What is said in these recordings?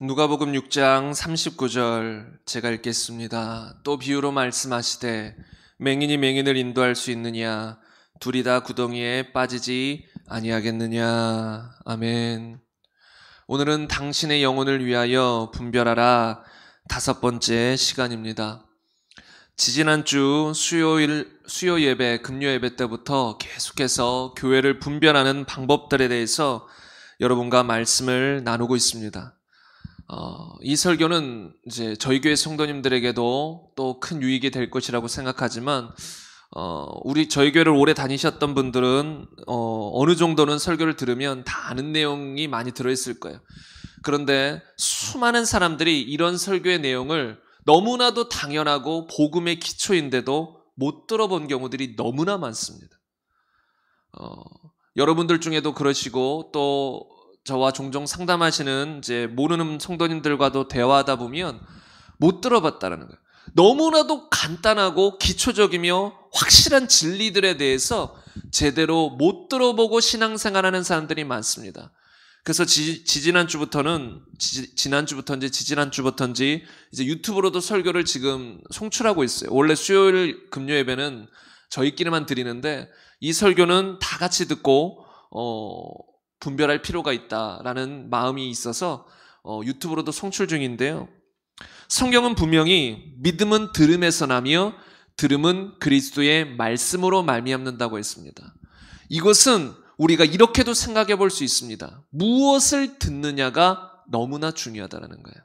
누가복음 6장 39절 제가 읽겠습니다. 또 비유로 말씀하시되 맹인이 맹인을 인도할 수 있느냐 둘이 다 구덩이에 빠지지 아니하겠느냐. 아멘. 오늘은 당신의 영혼을 위하여 분별하라 다섯 번째 시간입니다. 지지난주 수요 예배, 금요 예배 때부터 계속해서 교회를 분별하는 방법들에 대해서 여러분과 말씀을 나누고 있습니다. 이 설교는 이제 저희 교회 성도님들에게도 또 큰 유익이 될 것이라고 생각하지만, 저희 교회를 오래 다니셨던 분들은, 어느 정도는 설교를 들으면 다 아는 내용이 많이 들어있을 거예요. 그런데 수많은 사람들이 이런 설교의 내용을 너무나도 당연하고 복음의 기초인데도 못 들어본 경우들이 너무나 많습니다. 여러분들 중에도 그러시고 또 저와 종종 상담하시는 이제 모르는 성도님들과도 대화하다 보면 못 들어봤다라는 거예요. 너무나도 간단하고 기초적이며 확실한 진리들에 대해서 제대로 못 들어보고 신앙생활하는 사람들이 많습니다. 그래서 지지난주부터인지 이제 유튜브로도 설교를 지금 송출하고 있어요. 원래 수요일 금요 예배는 저희끼리만 드리는데 이 설교는 다 같이 듣고 분별할 필요가 있다라는 마음이 있어서 유튜브로도 송출 중인데요. 성경은 분명히 믿음은 들음에서 나며 들음은 그리스도의 말씀으로 말미암는다고 했습니다. 이것은 우리가 이렇게도 생각해 볼 수 있습니다. 무엇을 듣느냐가 너무나 중요하다는 거예요.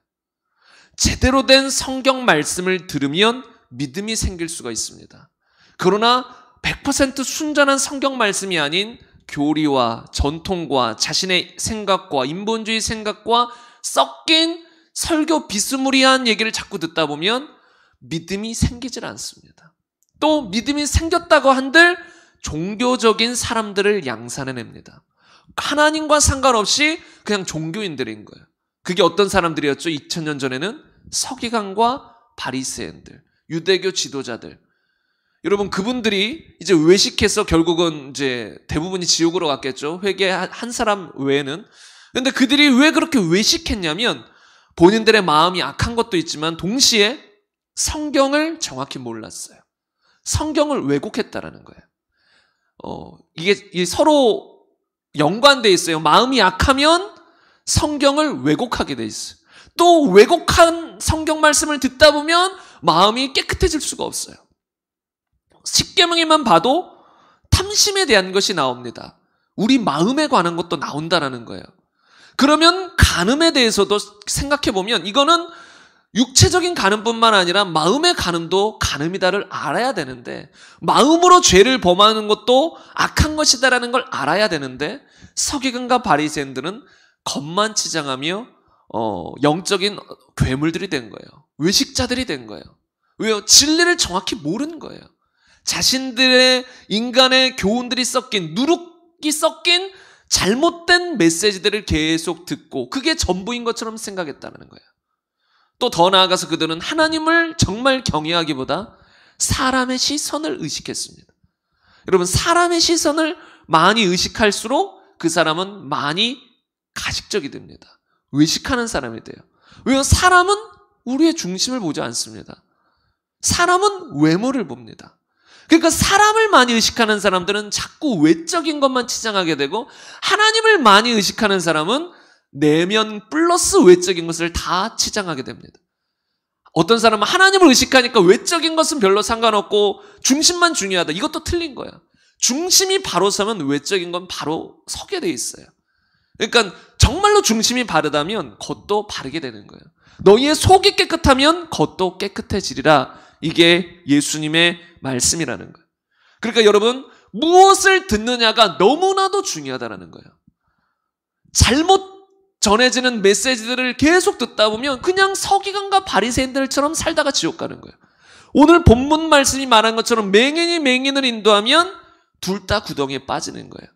제대로 된 성경 말씀을 들으면 믿음이 생길 수가 있습니다. 그러나 100% 순전한 성경 말씀이 아닌 교리와 전통과 자신의 생각과 인본주의 생각과 섞인 설교 비스무리한 얘기를 자꾸 듣다 보면 믿음이 생기질 않습니다. 또 믿음이 생겼다고 한들 종교적인 사람들을 양산해냅니다. 하나님과 상관없이 그냥 종교인들인 거예요. 그게 어떤 사람들이었죠? 2000년 전에는 서기관과 바리새인들, 유대교 지도자들. 여러분, 그분들이 이제 외식해서 결국은 이제 대부분이 지옥으로 갔겠죠. 회개한 사람 외에는. 근데 그들이 왜 그렇게 외식했냐면 본인들의 마음이 악한 것도 있지만 동시에 성경을 정확히 몰랐어요. 성경을 왜곡했다라는 거예요. 이게 서로 연관되어 있어요. 마음이 약하면 성경을 왜곡하게 돼 있어요. 또 왜곡한 성경 말씀을 듣다 보면 마음이 깨끗해질 수가 없어요. 십계명에만 봐도 탐심에 대한 것이 나옵니다. 우리 마음에 관한 것도 나온다라는 거예요. 그러면 간음에 대해서도 생각해 보면 이거는 육체적인 간음뿐만 아니라 마음의 간음도 간음이다를 알아야 되는데, 마음으로 죄를 범하는 것도 악한 것이다라는 걸 알아야 되는데, 서기관과 바리새인들은 겉만 치장하며 영적인 괴물들이 된 거예요. 외식자들이 된 거예요. 왜요? 진리를 정확히 모르는 거예요. 자신들의 인간의 교훈들이 섞인, 누룩이 섞인 잘못된 메시지들을 계속 듣고 그게 전부인 것처럼 생각했다는 거예요. 또 더 나아가서 그들은 하나님을 정말 경외하기보다 사람의 시선을 의식했습니다. 여러분, 사람의 시선을 많이 의식할수록 그 사람은 많이 가식적이 됩니다. 외식하는 사람이 돼요. 왜요? 사람은 우리의 중심을 보지 않습니다. 사람은 외모를 봅니다. 그러니까 사람을 많이 의식하는 사람들은 자꾸 외적인 것만 치장하게 되고, 하나님을 많이 의식하는 사람은 내면 플러스 외적인 것을 다 치장하게 됩니다. 어떤 사람은 하나님을 의식하니까 외적인 것은 별로 상관없고 중심만 중요하다. 이것도 틀린 거야. 중심이 바로 서면 외적인 건 바로 서게 돼 있어요. 그러니까 정말로 중심이 바르다면 겉도 바르게 되는 거예요. 너희의 속이 깨끗하면 겉도 깨끗해지리라. 이게 예수님의 말씀이라는 거예요. 그러니까 여러분, 무엇을 듣느냐가 너무나도 중요하다는 거예요. 잘못 전해지는 메시지들을 계속 듣다 보면 그냥 서기관과 바리새인들처럼 살다가 지옥 가는 거예요. 오늘 본문 말씀이 말한 것처럼 맹인이 맹인을 인도하면 둘 다 구덩이에 빠지는 거예요.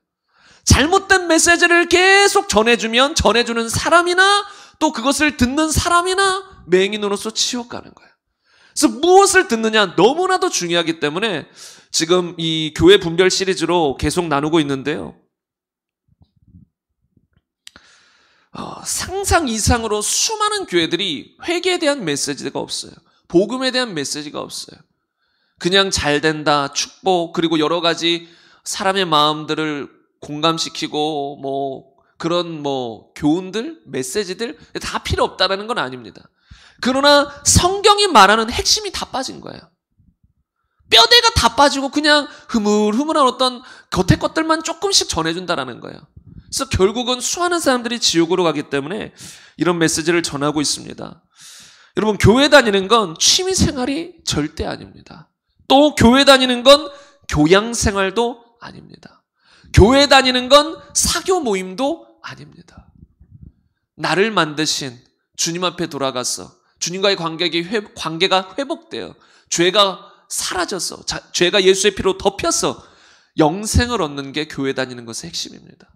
잘못된 메시지를 계속 전해주면 전해주는 사람이나 또 그것을 듣는 사람이나 맹인으로서 지옥 가는 거예요. 그래서 무엇을 듣느냐 너무나도 중요하기 때문에 지금 이 교회 분별 시리즈로 계속 나누고 있는데요. 상상 이상으로 수많은 교회들이 회개에 대한 메시지가 없어요. 복음에 대한 메시지가 없어요. 그냥 잘 된다, 축복, 그리고 여러 가지 사람의 마음들을 공감시키고 그런 교훈들, 메시지들 다 필요 없다라는 건 아닙니다. 그러나 성경이 말하는 핵심이 다 빠진 거예요. 뼈대가 다 빠지고 그냥 흐물흐물한 어떤 겉의 것들만 조금씩 전해준다라는 거예요. 그래서 결국은 수많은 사람들이 지옥으로 가기 때문에 이런 메시지를 전하고 있습니다. 여러분, 교회 다니는 건 취미 생활이 절대 아닙니다. 또 교회 다니는 건 교양 생활도 아닙니다. 교회 다니는 건 사교 모임도 아닙니다. 나를 만드신 주님 앞에 돌아가서 주님과의 관계가 회복되어 죄가 사라져서 죄가 예수의 피로 덮여서 영생을 얻는 게 교회 다니는 것의 핵심입니다.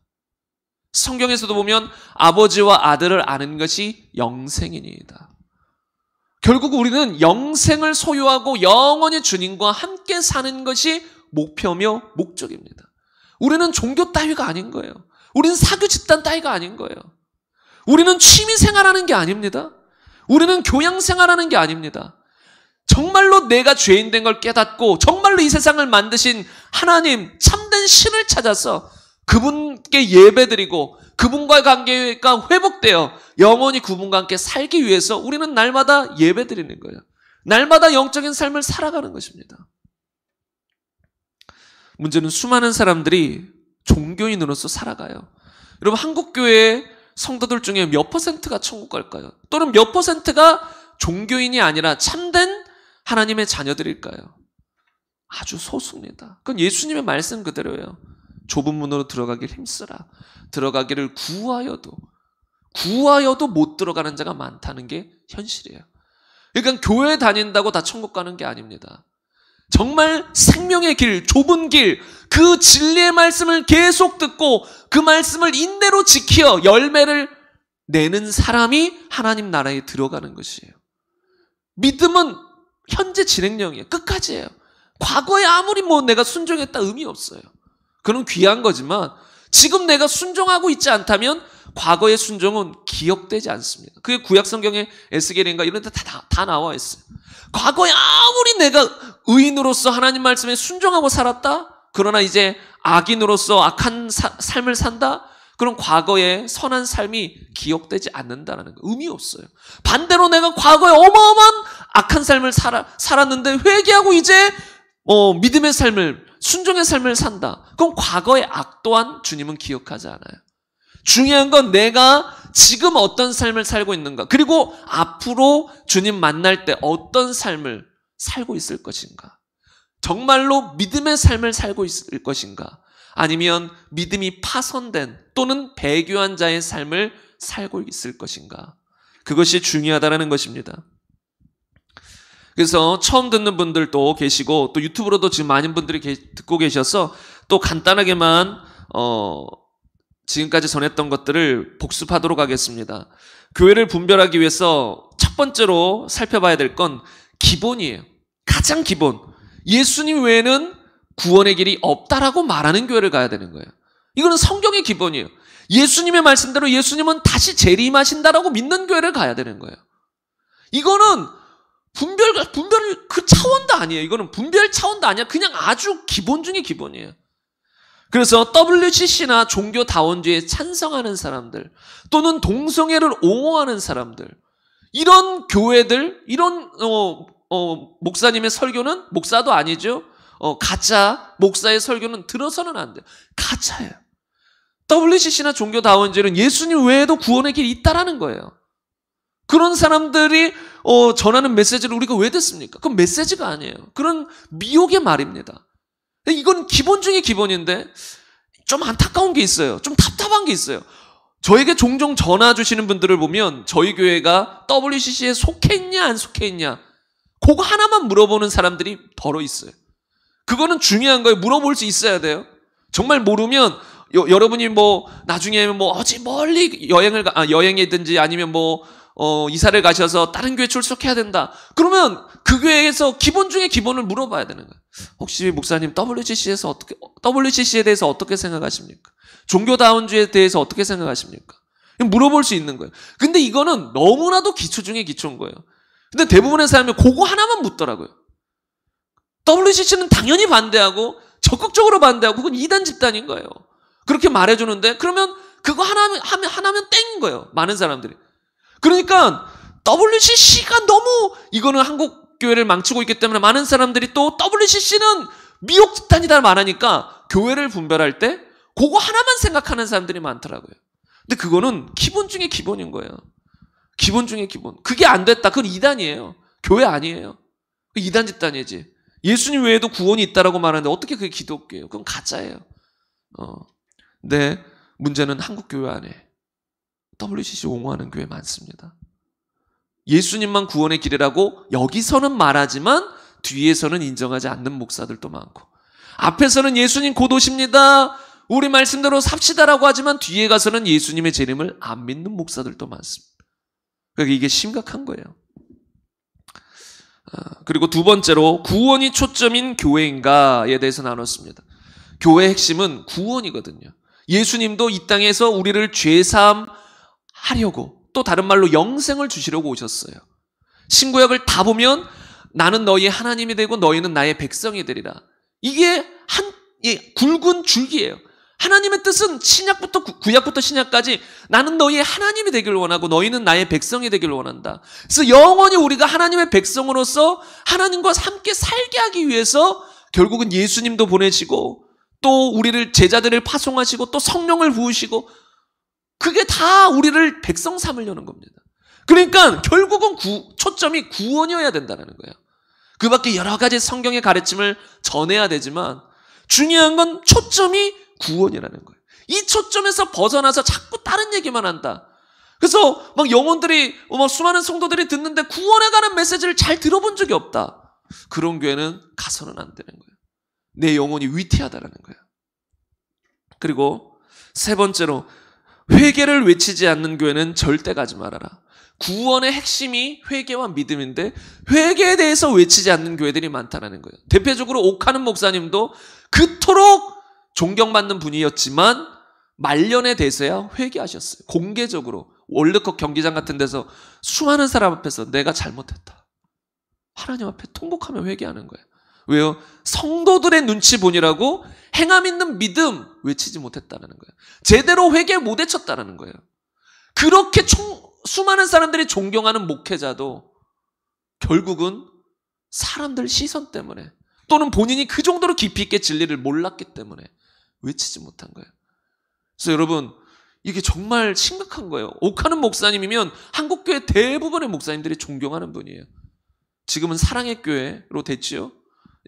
성경에서도 보면 아버지와 아들을 아는 것이 영생이니이다. 결국 우리는 영생을 소유하고 영원히 주님과 함께 사는 것이 목표며 목적입니다. 우리는 종교 따위가 아닌 거예요. 우리는 사교 집단 따위가 아닌 거예요. 우리는 취미 생활하는 게 아닙니다. 우리는 교양 생활하는 게 아닙니다. 정말로 내가 죄인 된 걸 깨닫고 정말로 이 세상을 만드신 하나님, 참된 신을 찾아서 그분께 예배드리고 그분과의 관계가 회복되어 영원히 그분과 함께 살기 위해서 우리는 날마다 예배드리는 거예요. 날마다 영적인 삶을 살아가는 것입니다. 문제는 수많은 사람들이 종교인으로서 살아가요. 여러분, 한국교회의 성도들 중에 몇 퍼센트가 천국 갈까요? 또는 몇 퍼센트가 종교인이 아니라 참된 하나님의 자녀들일까요? 아주 소수입니다. 그건 예수님의 말씀 그대로예요. 좁은 문으로 들어가길 힘쓰라. 들어가기를 구하여도 못 들어가는 자가 많다는 게 현실이에요. 그러니까 교회 다닌다고 다 천국 가는 게 아닙니다. 정말 생명의 길, 좁은 길, 그 진리의 말씀을 계속 듣고 그 말씀을 인내로 지켜 열매를 내는 사람이 하나님 나라에 들어가는 것이에요. 믿음은 현재 진행형이에요. 끝까지예요. 과거에 아무리 내가 순종했다 의미 없어요. 그건 귀한 거지만 지금 내가 순종하고 있지 않다면 과거의 순종은 기억되지 않습니다. 그게 구약성경의 에스겔인가 이런 데 다 나와 있어요. 과거에 아무리 내가 의인으로서 하나님 말씀에 순종하고 살았다? 그러나 이제 악인으로서 악한 삶을 산다? 그럼 과거의 선한 삶이 기억되지 않는다는 거 의미 없어요. 반대로 내가 과거에 어마어마한 악한 삶을 살았는데 회개하고 이제 믿음의 삶을, 순종의 삶을 산다. 그럼 과거의 악 또한 주님은 기억하지 않아요. 중요한 건 내가 지금 어떤 삶을 살고 있는가, 그리고 앞으로 주님 만날 때 어떤 삶을 살고 있을 것인가, 정말로 믿음의 삶을 살고 있을 것인가, 아니면 믿음이 파손된 또는 배교한 자의 삶을 살고 있을 것인가, 그것이 중요하다는 것입니다. 그래서 처음 듣는 분들도 계시고 또 유튜브로도 지금 많은 분들이 듣고 계셔서 또 간단하게만 지금까지 전했던 것들을 복습하도록 하겠습니다. 교회를 분별하기 위해서 첫 번째로 살펴봐야 될 건 기본이에요. 가장 기본. 예수님 외에는 구원의 길이 없다라고 말하는 교회를 가야 되는 거예요. 이거는 성경의 기본이에요. 예수님의 말씀대로 예수님은 다시 재림하신다라고 믿는 교회를 가야 되는 거예요. 이거는 분별 그 차원도 아니에요. 이거는 분별 차원도 아니야. 그냥 아주 기본 중에 기본이에요. 그래서 WCC나 종교다원주의에 찬성하는 사람들 또는 동성애를 옹호하는 사람들, 이런 교회들, 이런 목사님의 설교는, 목사도 아니죠, 가짜 목사의 설교는 들어서는 안 돼요. 가짜예요. WCC나 종교다원주의는 예수님 외에도 구원의 길이 있다라는 거예요. 그런 사람들이 전하는 메시지를 우리가 왜 듣습니까? 그건 메시지가 아니에요. 그런 미혹의 말입니다. 이건 기본 중에 기본인데 좀 안타까운 게 있어요. 좀 답답한 게 있어요. 저에게 종종 전화 주시는 분들을 보면 저희 교회가 WCC에 속해 있냐 안 속해 있냐 그거 하나만 물어보는 사람들이 더러 있어요. 그거는 중요한 거예요. 물어볼 수 있어야 돼요. 정말 모르면 여러분이 나중에 어디 멀리 여행이든지 아니면 이사를 가셔서 다른 교회 출석해야 된다. 그러면 그 교회에서 기본 중에 기본을 물어봐야 되는 거예요. 혹시 목사님 WCC에 대해서 어떻게 생각하십니까? 종교다원주의에 대해서 어떻게 생각하십니까? 물어볼 수 있는 거예요. 근데 이거는 너무나도 기초 중에 기초인 거예요. 근데 대부분의 사람이 그거 하나만 묻더라고요. WCC는 당연히 반대하고 적극적으로 반대하고 그건 이단 집단인 거예요. 그렇게 말해주는데 그러면 그거 하나면 땡인 거예요. 많은 사람들이. 그러니까 WCC가 너무 이거는 한국 교회를 망치고 있기 때문에 많은 사람들이 또 WCC는 미혹 집단이다 말하니까 교회를 분별할 때 그거 하나만 생각하는 사람들이 많더라고요. 근데 그거는 기본 중에 기본인 거예요. 기본 중에 기본. 그게 안 됐다. 그건 이단이에요. 교회 아니에요. 이단 집단이지. 예수님 외에도 구원이 있다라고 말하는데 어떻게 그게 기독교예요? 그건 가짜예요. 근데 문제는 한국 교회 안에 WCC 옹호하는 교회 많습니다. 예수님만 구원의 길이라고 여기서는 말하지만 뒤에서는 인정하지 않는 목사들도 많고, 앞에서는 예수님 곧 오십니다, 우리 말씀대로 삽시다라고 하지만 뒤에 가서는 예수님의 재림을 안 믿는 목사들도 많습니다. 그러니까 이게 심각한 거예요. 그리고 두 번째로 구원이 초점인 교회인가에 대해서 나눴습니다. 교회의 핵심은 구원이거든요. 예수님도 이 땅에서 우리를 죄사함 하려고, 또 다른 말로 영생을 주시려고 오셨어요. 신구약을 다 보면 나는 너희의 하나님이 되고 너희는 나의 백성이 되리라. 이게 굵은 줄기예요. 하나님의 뜻은 신약부터 구약부터 신약까지 나는 너희의 하나님이 되기를 원하고 너희는 나의 백성이 되기를 원한다. 그래서 영원히 우리가 하나님의 백성으로서 하나님과 함께 살게 하기 위해서 결국은 예수님도 보내시고 또 우리를 제자들을 파송하시고 또 성령을 부으시고, 그게 다 우리를 백성 삼으려는 겁니다. 그러니까 결국은 초점이 구원이어야 된다는 거예요. 그 밖에 여러 가지 성경의 가르침을 전해야 되지만 중요한 건 초점이 구원이라는 거예요. 이 초점에서 벗어나서 자꾸 다른 얘기만 한다. 그래서 막 영혼들이, 수많은 성도들이 듣는데 구원에 관한 메시지를 잘 들어본 적이 없다. 그런 교회는 가서는 안 되는 거예요. 내 영혼이 위태하다라는 거예요. 그리고 세 번째로, 회개를 외치지 않는 교회는 절대 가지 말아라. 구원의 핵심이 회개와 믿음인데 회개에 대해서 외치지 않는 교회들이 많다는 거예요. 대표적으로 옥하는 목사님도 그토록 존경받는 분이었지만 말년에 대해서야 회개하셨어요. 공개적으로 월드컵 경기장 같은 데서 수많은 사람 앞에서 내가 잘못했다, 하나님 앞에 통곡하며 회개하는 거예요. 왜요? 성도들의 눈치 보니라고 행함 있는 믿음 외치지 못했다는 거예요. 제대로 회개 못 외쳤다는 거예요. 그렇게 수많은 사람들이 존경하는 목회자도 결국은 사람들 시선 때문에 또는 본인이 그 정도로 깊이 있게 진리를 몰랐기 때문에 외치지 못한 거예요. 그래서 여러분, 이게 정말 심각한 거예요. 옥하는 목사님이면 한국교회 대부분의 목사님들이 존경하는 분이에요. 지금은 사랑의 교회로 됐지요.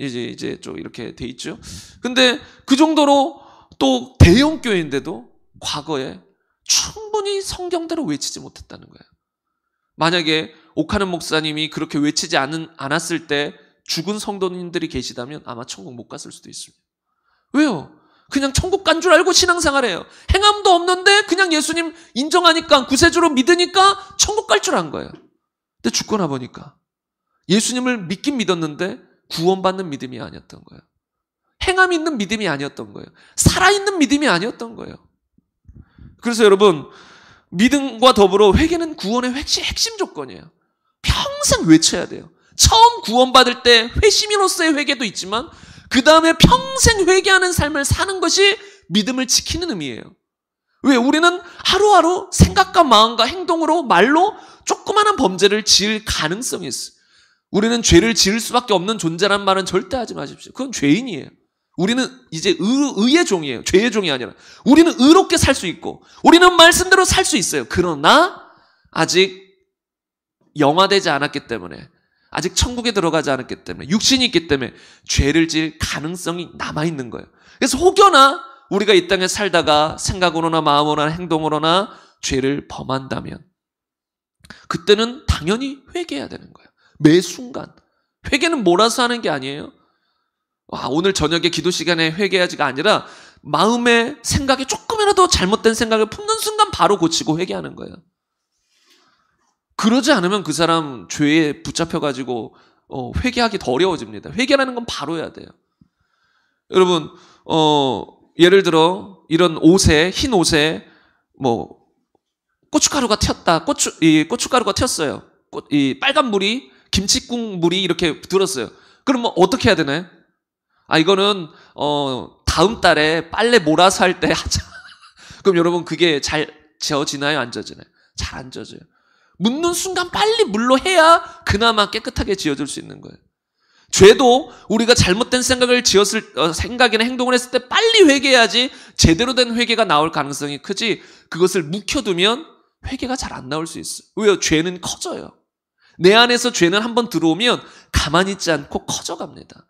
이제 좀 이렇게 돼 있죠. 근데 그 정도로 또 대형 교회인데도 과거에 충분히 성경대로 외치지 못했다는 거예요. 만약에 옥하는 목사님이 그렇게 외치지 않았을 때 죽은 성도님들이 계시다면 아마 천국 못 갔을 수도 있습니다. 왜요? 그냥 천국 간 줄 알고 신앙생활해요. 행함도 없는데 그냥 예수님 인정하니까, 구세주로 믿으니까 천국 갈 줄 안 거예요. 근데 죽고 나 보니까 예수님을 믿긴 믿었는데 구원받는 믿음이 아니었던 거예요. 행함 있는 믿음이 아니었던 거예요. 살아있는 믿음이 아니었던 거예요. 그래서 여러분, 믿음과 더불어 회개는 구원의 핵심 조건이에요. 평생 외쳐야 돼요. 처음 구원받을 때 회심이로서의 회개도 있지만 그 다음에 평생 회개하는 삶을 사는 것이 믿음을 지키는 의미예요. 왜? 우리는 하루하루 생각과 마음과 행동으로, 말로 조그마한 범죄를 지을 가능성이 있어요. 우리는 죄를 지을 수밖에 없는 존재란 말은 절대 하지 마십시오. 그건 죄인이에요. 우리는 이제 의의 종이에요. 죄의 종이 아니라. 우리는 의롭게 살 수 있고 우리는 말씀대로 살 수 있어요. 그러나 아직 영화되지 않았기 때문에, 아직 천국에 들어가지 않았기 때문에, 육신이 있기 때문에 죄를 지을 가능성이 남아있는 거예요. 그래서 혹여나 우리가 이 땅에 살다가 생각으로나 마음으로나 행동으로나 죄를 범한다면 그때는 당연히 회개해야 되는 거예요. 매 순간. 회개는 몰아서 하는 게 아니에요. 오늘 저녁에 기도 시간에 회개하지가 아니라 마음의 생각에 조금이라도 잘못된 생각을 품는 순간 바로 고치고 회개하는 거예요. 그러지 않으면 그 사람 죄에 붙잡혀가지고 회개하기 더 어려워집니다. 회개라는 건 바로 해야 돼요. 여러분, 예를 들어 이런 옷에, 흰 옷에 고춧가루가 튀었다. 고춧가루가 튀었어요. 이 빨간 물이, 김치국 물이 이렇게 들었어요. 그럼 뭐 어떻게 해야 되나요? 이거는 다음 달에 빨래 몰아서 할 때 하자. 그럼 여러분 그게 잘 지워지나요? 안 지워지나요? 잘 안 지워져요. 묻는 순간 빨리 물로 해야 그나마 깨끗하게 지워질 수 있는 거예요. 죄도 우리가 잘못된 생각이나 행동을 했을 때 빨리 회개해야지 제대로 된 회개가 나올 가능성이 크지, 그것을 묵혀두면 회개가 잘 안 나올 수 있어요. 왜요? 죄는 커져요. 내 안에서 죄는 한번 들어오면 가만히 있지 않고 커져갑니다.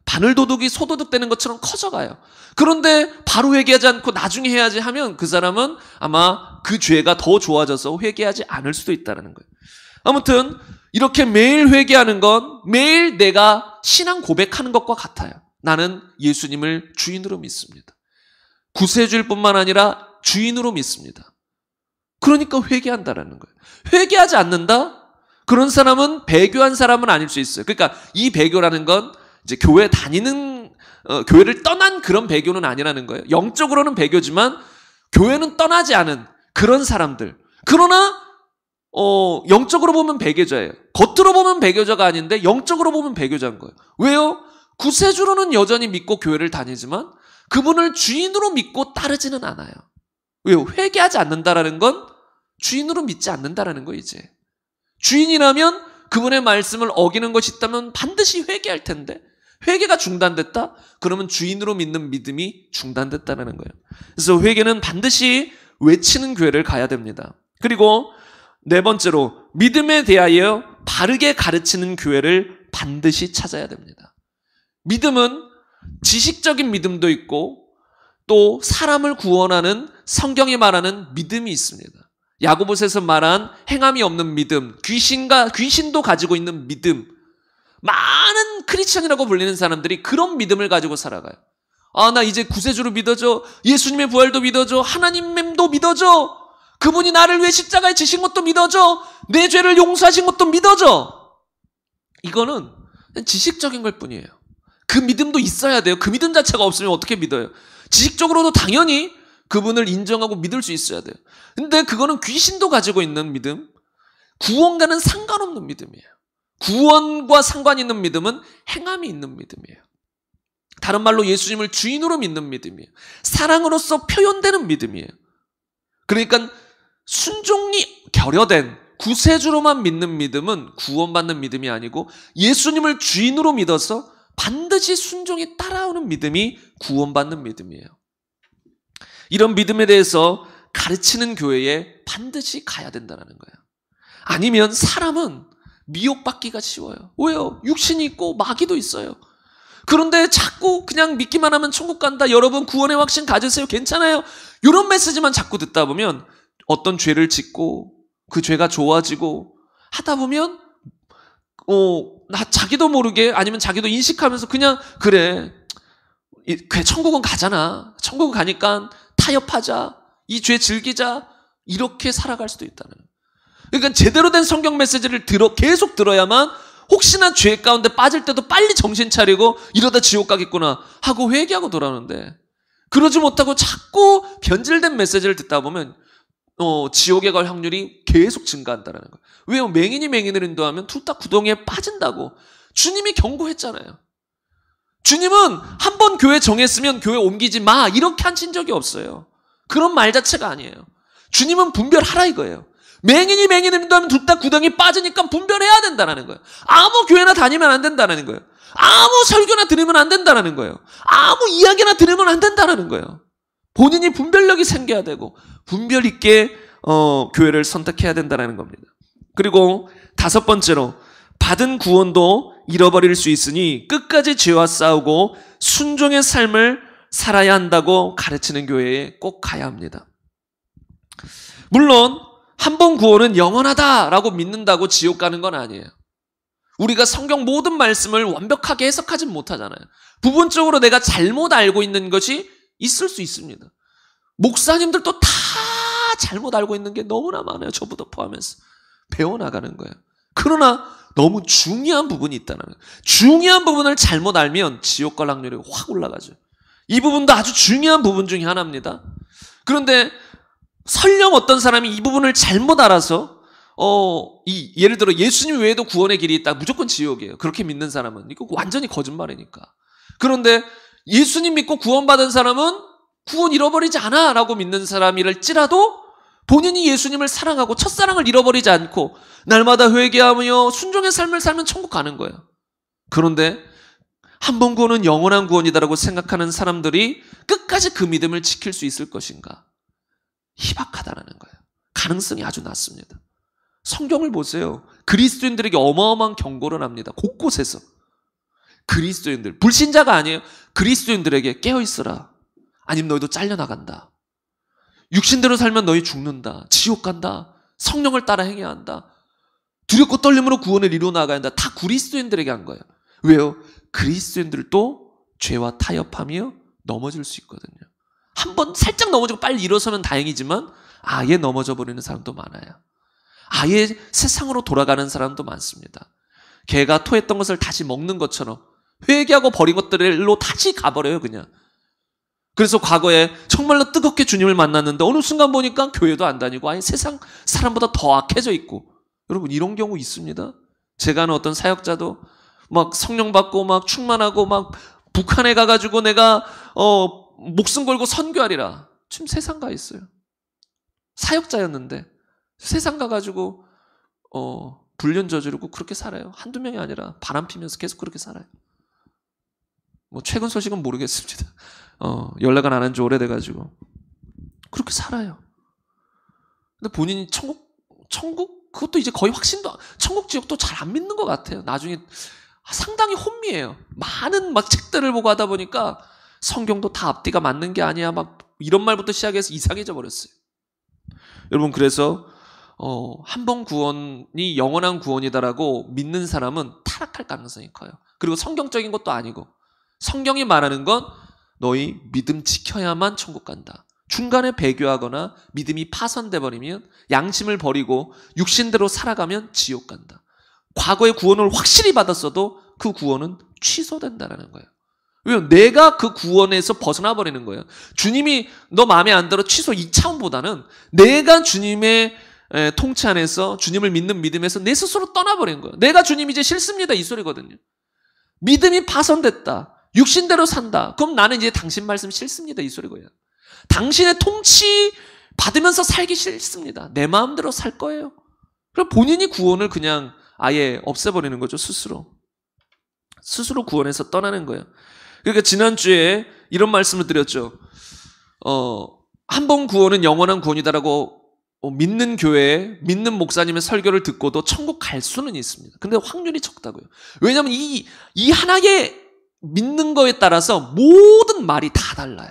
바늘도둑이 소도둑 되는 것처럼 커져가요. 그런데 바로 회개하지 않고 나중에 해야지 하면 그 사람은 아마 그 죄가 더 좋아져서 회개하지 않을 수도 있다는 거예요. 아무튼 이렇게 매일 회개하는 건 매일 내가 신앙 고백하는 것과 같아요. 나는 예수님을 주인으로 믿습니다. 구세주일 뿐만 아니라 주인으로 믿습니다. 그러니까 회개한다라는 거예요. 회개하지 않는다? 그런 사람은 배교한 사람은 아닐 수 있어요. 그러니까 이 배교라는 건 이제 교회 다니는, 교회를 떠난 그런 배교는 아니라는 거예요. 영적으로는 배교지만 교회는 떠나지 않은 그런 사람들. 그러나 영적으로 보면 배교자예요. 겉으로 보면 배교자가 아닌데 영적으로 보면 배교자인 거예요. 왜요? 구세주로는 여전히 믿고 교회를 다니지만 그분을 주인으로 믿고 따르지는 않아요. 왜요? 회개하지 않는다라는 건 주인으로 믿지 않는다라는 거예요, 이제. 주인이라면 그분의 말씀을 어기는 것이 있다면 반드시 회개할 텐데 회개가 중단됐다? 그러면 주인으로 믿는 믿음이 중단됐다는 거예요. 그래서 회개는 반드시 외치는 교회를 가야 됩니다. 그리고 네 번째로 믿음에 대하여 바르게 가르치는 교회를 반드시 찾아야 됩니다. 믿음은 지식적인 믿음도 있고 또 사람을 구원하는 성경이 말하는 믿음이 있습니다. 야고보서에서 말한 행함이 없는 믿음, 귀신도 가지고 있는 믿음. 많은 크리스천이라고 불리는 사람들이 그런 믿음을 가지고 살아가요. 나 이제 구세주로 믿어줘. 예수님의 부활도 믿어줘. 하나님도 믿어줘. 그분이 나를 위해 십자가에 지신 것도 믿어줘. 내 죄를 용서하신 것도 믿어줘. 이거는 지식적인 걸 뿐이에요. 그 믿음도 있어야 돼요. 그 믿음 자체가 없으면 어떻게 믿어요? 지식적으로도 당연히 그분을 인정하고 믿을 수 있어야 돼요. 근데 그거는 귀신도 가지고 있는 믿음, 구원과는 상관없는 믿음이에요. 구원과 상관 있는 믿음은 행함이 있는 믿음이에요. 다른 말로 예수님을 주인으로 믿는 믿음이에요. 사랑으로서 표현되는 믿음이에요. 그러니까 순종이 결여된 구세주로만 믿는 믿음은 구원받는 믿음이 아니고 예수님을 주인으로 믿어서 반드시 순종이 따라오는 믿음이 구원받는 믿음이에요. 이런 믿음에 대해서 가르치는 교회에 반드시 가야 된다는 거예요. 아니면 사람은 미혹받기가 쉬워요. 왜요? 육신이 있고 마귀도 있어요. 그런데 자꾸 그냥 믿기만 하면 천국 간다. 여러분 구원의 확신 가지세요. 괜찮아요. 이런 메시지만 자꾸 듣다 보면 어떤 죄를 짓고 그 죄가 좋아지고 하다 보면 자기도 모르게 아니면 자기도 인식하면서 그냥 그래 천국은 가잖아. 천국은 가니까 타협하자. 이 죄 즐기자. 이렇게 살아갈 수도 있다는 거예요. 그러니까 제대로 된 성경 메시지를 계속 들어야만 혹시나 죄 가운데 빠질 때도 빨리 정신 차리고 이러다 지옥 가겠구나 하고 회개하고 돌아오는데 그러지 못하고 자꾸 변질된 메시지를 듣다 보면 지옥에 갈 확률이 계속 증가한다는 거예요. 왜요? 맹인이 맹인을 인도하면 둘 다 구덩이에 빠진다고 주님이 경고했잖아요. 주님은 한 번 교회 정했으면 교회 옮기지 마 이렇게 하신 적이 없어요. 그런 말 자체가 아니에요. 주님은 분별하라 이거예요. 맹인이 맹인을 인도하면 둘 다 구덩이 빠지니까 분별해야 된다는 거예요. 아무 교회나 다니면 안 된다는 거예요. 아무 설교나 들으면 안 된다는 거예요. 아무 이야기나 들으면 안 된다는 거예요. 본인이 분별력이 생겨야 되고 분별 있게 교회를 선택해야 된다는 겁니다. 그리고 다섯 번째로 받은 구원도 잃어버릴 수 있으니 끝까지 죄와 싸우고 순종의 삶을 살아야 한다고 가르치는 교회에 꼭 가야 합니다. 물론 한 번 구원은 영원하다라고 믿는다고 지옥 가는 건 아니에요. 우리가 성경 모든 말씀을 완벽하게 해석하진 못하잖아요. 부분적으로 내가 잘못 알고 있는 것이 있을 수 있습니다. 목사님들도 다 잘못 알고 있는 게 너무나 많아요. 저부터 포함해서. 배워나가는 거예요. 그러나 너무 중요한 부분이 있다는 거예요. 중요한 부분을 잘못 알면 지옥 갈 확률이 확 올라가죠. 이 부분도 아주 중요한 부분 중에 하나입니다. 그런데 설령 어떤 사람이 이 부분을 잘못 알아서 예를 들어 예수님 외에도 구원의 길이 있다. 무조건 지옥이에요. 그렇게 믿는 사람은. 이거 완전히 거짓말이니까. 그런데 예수님 믿고 구원받은 사람은 구원 잃어버리지 않아 라고 믿는 사람이랄지라도 본인이 예수님을 사랑하고 첫사랑을 잃어버리지 않고 날마다 회개하며 순종의 삶을 살면 천국 가는 거예요. 그런데 한 번 구원은 영원한 구원이다라고 생각하는 사람들이 끝까지 그 믿음을 지킬 수 있을 것인가? 희박하다라는 거예요. 가능성이 아주 낮습니다. 성경을 보세요. 그리스도인들에게 어마어마한 경고를 합니다. 곳곳에서. 그리스도인들, 불신자가 아니에요. 그리스도인들에게 깨어있어라. 아니면 너희도 잘려나간다. 육신대로 살면 너희 죽는다. 지옥 간다. 성령을 따라 행해야 한다. 두렵고 떨림으로 구원을 이루어 나가야 한다. 다 그리스도인들에게 한 거예요. 왜요? 그리스도인들도 죄와 타협하며 넘어질 수 있거든요. 한번 살짝 넘어지고 빨리 일어서면 다행이지만 아예 넘어져 버리는 사람도 많아요. 아예 세상으로 돌아가는 사람도 많습니다. 개가 토했던 것을 다시 먹는 것처럼 회개하고 버린 것들로 다시 가버려요, 그냥. 그래서 과거에 정말로 뜨겁게 주님을 만났는데 어느 순간 보니까 교회도 안 다니고 아예 세상 사람보다 더 악해져 있고. 여러분, 이런 경우 있습니다. 제가 아는 어떤 사역자도 막 성령 받고 막 충만하고 막 북한에 가가지고 내가 목숨 걸고 선교하리라. 지금 세상 가 있어요. 사역자였는데 세상 가가지고 불륜 저지르고 그렇게 살아요. 한두 명이 아니라 바람 피면서 계속 그렇게 살아요. 뭐 최근 소식은 모르겠습니다. 연락은 안 한 지 오래돼가지고 그렇게 살아요. 근데 본인이 천국 그것도 이제 거의 확신도 천국 지옥도 잘 안 믿는 것 같아요. 나중에 상당히 혼미해요. 많은 막 책들을 보고 하다 보니까 성경도 다 앞뒤가 맞는 게 아니야. 막 이런 말부터 시작해서 이상해져 버렸어요. 여러분, 그래서 한 번 구원이 영원한 구원이다라고 믿는 사람은 타락할 가능성이 커요. 그리고 성경적인 것도 아니고 성경이 말하는 건 너희 믿음 지켜야만 천국 간다. 중간에 배교하거나 믿음이 파손돼 버리면 양심을 버리고 육신대로 살아가면 지옥 간다. 과거의 구원을 확실히 받았어도 그 구원은 취소된다라는 거예요. 왜요? 내가 그 구원에서 벗어나 버리는 거예요. 주님이 너 마음에 안 들어 취소 이 차원보다는 내가 주님의 통치 안에서 주님을 믿는 믿음에서 내 스스로 떠나버린 거예요. 내가 주님 이제 싫습니다 이 소리거든요. 믿음이 파손됐다. 육신대로 산다. 그럼 나는 이제 당신 말씀 싫습니다 이 소리고요. 당신의 통치 받으면서 살기 싫습니다. 내 마음대로 살 거예요. 그럼 본인이 구원을 그냥 아예 없애버리는 거죠. 스스로 구원에서 떠나는 거예요. 그러니까 지난주에 이런 말씀을 드렸죠. 한 번 구원은 영원한 구원이다라고 믿는 교회에 믿는 목사님의 설교를 듣고도 천국 갈 수는 있습니다. 근데 확률이 적다고요. 왜냐하면 이 하나의 믿는 거에 따라서 모든 말이 다 달라요.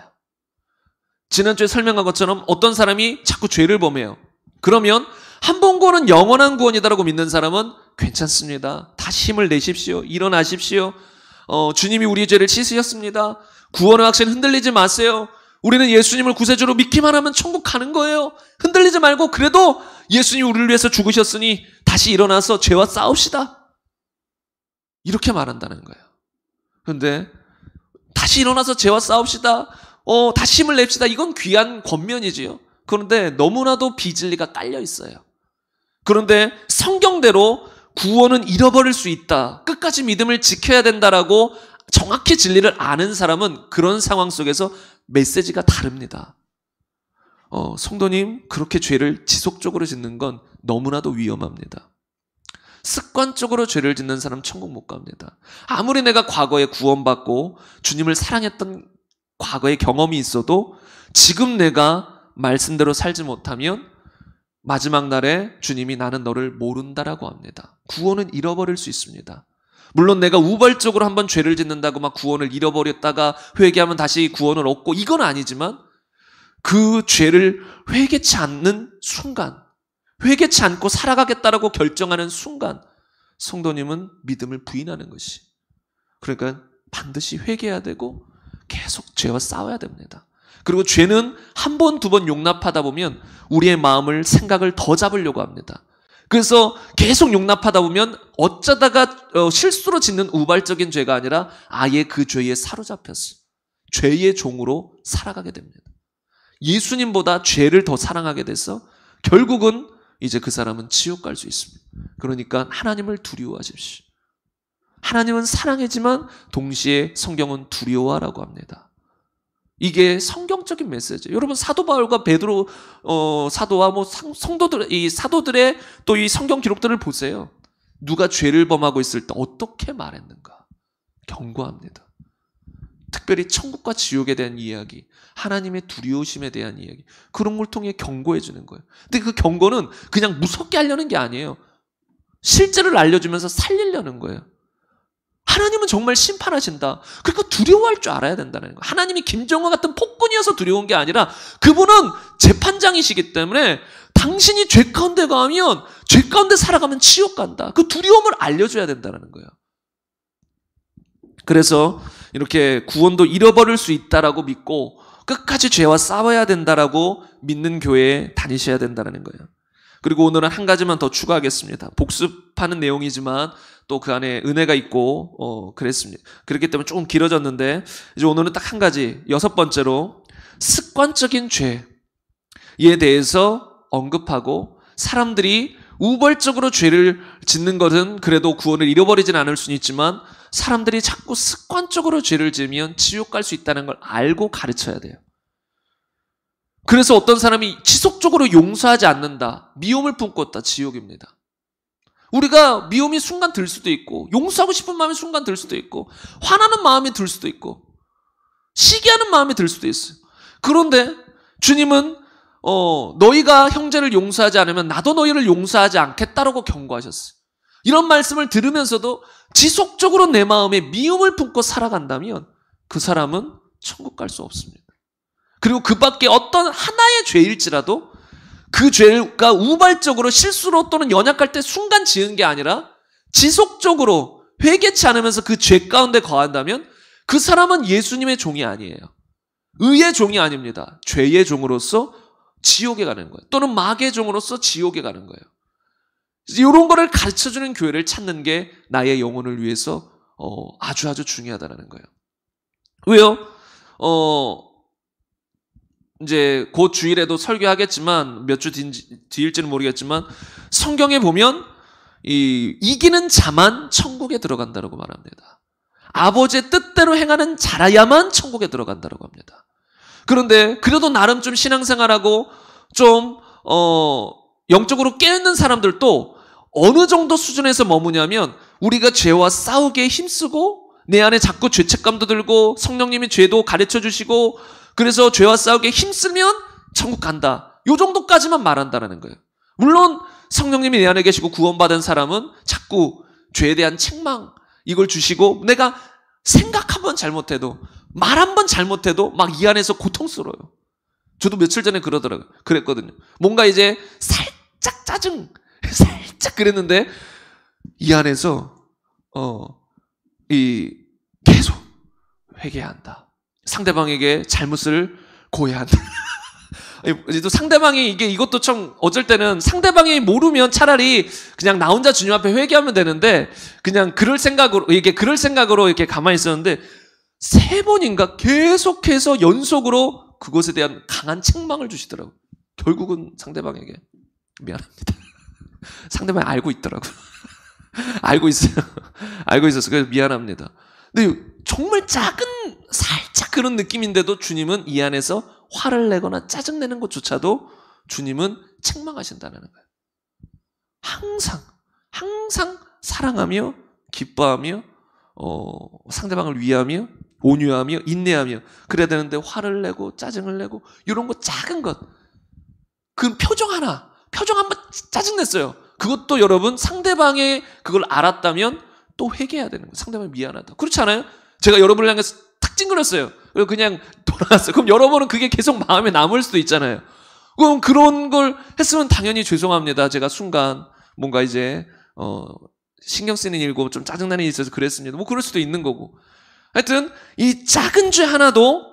지난주에 설명한 것처럼 어떤 사람이 자꾸 죄를 범해요. 그러면 한 번 구원은 영원한 구원이다라고 믿는 사람은 괜찮습니다. 다시 힘을 내십시오. 일어나십시오. 주님이 우리의 죄를 씻으셨습니다. 구원의 확신 흔들리지 마세요. 우리는 예수님을 구세주로 믿기만 하면 천국 가는 거예요. 흔들리지 말고 그래도 예수님이 우리를 위해서 죽으셨으니 다시 일어나서 죄와 싸웁시다. 이렇게 말한다는 거예요. 그런데 다시 일어나서 죄와 싸웁시다. 다시 힘을 냅시다. 이건 귀한 권면이지요. 그런데 너무나도 비진리가 깔려 있어요. 그런데 성경대로 구원은 잃어버릴 수 있다. 끝까지 믿음을 지켜야 된다라고 정확히 진리를 아는 사람은 그런 상황 속에서 메시지가 다릅니다. 성도님, 그렇게 죄를 지속적으로 짓는 건 너무나도 위험합니다. 습관적으로 죄를 짓는 사람 천국 못 갑니다. 아무리 내가 과거에 구원받고 주님을 사랑했던 과거의 경험이 있어도 지금 내가 말씀대로 살지 못하면 마지막 날에 주님이 나는 너를 모른다라고 합니다. 구원은 잃어버릴 수 있습니다. 물론 내가 우발적으로 한번 죄를 짓는다고 막 구원을 잃어버렸다가 회개하면 다시 구원을 얻고 이건 아니지만 그 죄를 회개치 않는 순간, 회개치 않고 살아가겠다라고 결정하는 순간 성도님은 믿음을 부인하는 것이. 그러니까 반드시 회개해야 되고 계속 죄와 싸워야 됩니다. 그리고 죄는 한 번, 두 번 용납하다 보면 우리의 마음을, 생각을 더 잡으려고 합니다. 그래서 계속 용납하다 보면 어쩌다가 실수로 짓는 우발적인 죄가 아니라 아예 그 죄에 사로잡혔어. 죄의 종으로 살아가게 됩니다. 예수님보다 죄를 더 사랑하게 돼서 결국은 이제 그 사람은 지옥 갈 수 있습니다. 그러니까 하나님을 두려워하십시오. 하나님은 사랑이지만 동시에 성경은 두려워하라고 합니다. 이게 성경적인 메시지예요. 여러분 사도 바울과 베드로 사도와 성도들, 이 사도들의 또 이 성경 기록들을 보세요. 누가 죄를 범하고 있을 때 어떻게 말했는가 경고합니다. 특별히 천국과 지옥에 대한 이야기, 하나님의 두려우심에 대한 이야기, 그런 걸 통해 경고해 주는 거예요. 근데 그 경고는 그냥 무섭게 하려는 게 아니에요. 실제를 알려주면서 살리려는 거예요. 하나님은 정말 심판하신다. 그러니까 두려워할 줄 알아야 된다는 거예요. 하나님이 김정은 같은 폭군이어서 두려운 게 아니라 그분은 재판장이시기 때문에 당신이 죄 가운데 가면, 죄 가운데 살아가면 지옥 간다. 그 두려움을 알려줘야 된다는 거예요. 그래서 이렇게 구원도 잃어버릴 수 있다라고 믿고 끝까지 죄와 싸워야 된다라고 믿는 교회에 다니셔야 된다는 거예요. 그리고 오늘은 한 가지만 더 추가하겠습니다. 복습하는 내용이지만 또 그 안에 은혜가 있고 그랬습니다. 그렇기 때문에 조금 길어졌는데 이제 오늘은 딱 한 가지, 6번째로 습관적인 죄에 대해서 언급하고, 사람들이 우발적으로 죄를 짓는 것은 그래도 구원을 잃어버리진 않을 수는 있지만 사람들이 자꾸 습관적으로 죄를 지으면 지옥 갈 수 있다는 걸 알고 가르쳐야 돼요. 그래서 어떤 사람이 지속적으로 용서하지 않는다, 미움을 품고 있다, 지옥입니다. 우리가 미움이 순간 들 수도 있고, 용서하고 싶은 마음이 순간 들 수도 있고, 화나는 마음이 들 수도 있고, 시기하는 마음이 들 수도 있어요. 그런데 주님은 너희가 형제를 용서하지 않으면 나도 너희를 용서하지 않겠다라고 경고하셨어요. 이런 말씀을 들으면서도 지속적으로 내 마음에 미움을 품고 살아간다면 그 사람은 천국 갈 수 없습니다. 그리고 그 밖에 어떤 하나의 죄일지라도 그 죄가 우발적으로 실수로 또는 연약할 때 순간 지은 게 아니라 지속적으로 회개치 않으면서 그 죄 가운데 거한다면 그 사람은 예수님의 종이 아니에요. 의의 종이 아닙니다. 죄의 종으로서 지옥에 가는 거예요. 또는 마귀의 종으로서 지옥에 가는 거예요. 이런 거를 가르쳐주는 교회를 찾는 게 나의 영혼을 위해서 아주 중요하다는 거예요. 왜요? 이제 곧 주일에도 설교하겠지만 몇 주 뒤일지는 모르겠지만 성경에 보면 이기는 자만 천국에 들어간다고 말합니다. 아버지의 뜻대로 행하는 자라야만 천국에 들어간다고 합니다. 그런데 그래도 나름 좀 신앙생활하고 좀 영적으로 깨어있는 사람들도 어느 정도 수준에서 머무냐면 우리가 죄와 싸우기에 힘쓰고 내 안에 자꾸 죄책감도 들고 성령님이 죄도 가르쳐 주시고 그래서 죄와 싸우기에 힘쓰면 천국 간다. 이 정도까지만 말한다는 거예요. 물론 성령님이 내 안에 계시고 구원받은 사람은 자꾸 죄에 대한 책망 이걸 주시고 내가 생각 한 번 잘못해도 말 한 번 잘못해도 막 이 안에서 고통스러워요. 저도 며칠 전에 그랬거든요. 뭔가 이제 살짝 짜증 살짝 그랬는데 이 안에서 계속 회개해야 한다. 상대방에게 잘못을 고해야 한다. 또 상대방이 이것도 참 어쩔 때는 상대방이 모르면 차라리 그냥 나 혼자 주님 앞에 회개하면 되는데 그냥 그럴 생각으로 이렇게 가만히 있었는데 3번인가 계속해서 연속으로 그것에 대한 강한 책망을 주시더라고요. 결국은 상대방에게 미안합니다. 상대방이 알고 있더라고요. 알고 있어요. 알고 있었어요. 그래서 미안합니다. 근데 정말 작은 살짝 그런 느낌인데도 주님은 이 안에서 화를 내거나 짜증내는 것조차도 주님은 책망하신다는 거예요. 항상 사랑하며 기뻐하며 상대방을 위하며 온유하며 인내하며 그래야 되는데 화를 내고 짜증을 내고 이런 거 작은 것 그 표정 한번 짜증냈어요. 그것도 여러분 상대방의 그걸 알았다면 또 회개해야 되는 거예요. 상대방이 미안하다. 그렇지 않아요? 제가 여러분을 향해서 탁 찡그렸어요. 그리고 그냥 돌아갔어요. 그럼 여러분은 그게 계속 마음에 남을 수도 있잖아요. 그럼 그런 걸 했으면 당연히 죄송합니다. 제가 순간 뭔가 이제 신경 쓰이는 일고 좀 짜증나는 일이 있어서 그랬습니다. 뭐 그럴 수도 있는 거고. 하여튼 이 작은 죄 하나도